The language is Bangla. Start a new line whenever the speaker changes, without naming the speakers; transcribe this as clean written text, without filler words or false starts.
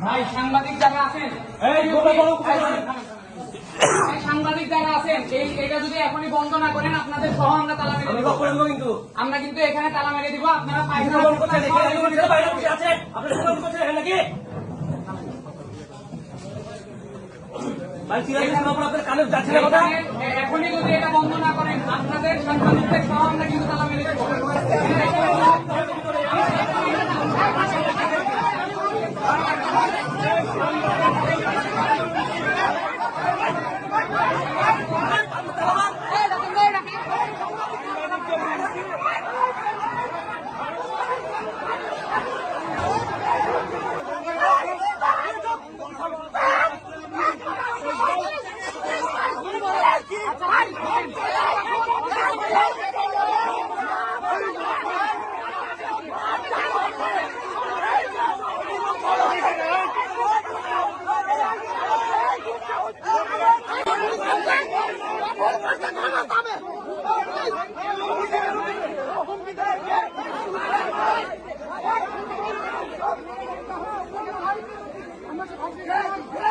ভাই সাংবাদিক যারা আছেন, সাংবাদিক যারা আছেন, এটা যদি এখনই বন্ধ না করেন আপনাদের সহ আমরা তালা মেরে দিব। আমরা কিন্তু এখানে তালা মেরে দিব। আপনারা এখনই যদি এটা বন্ধ না করেন আপনাদের সাংবাদিকদের সহ আমরা কিন্তু তালা মেরে দিব।
I'm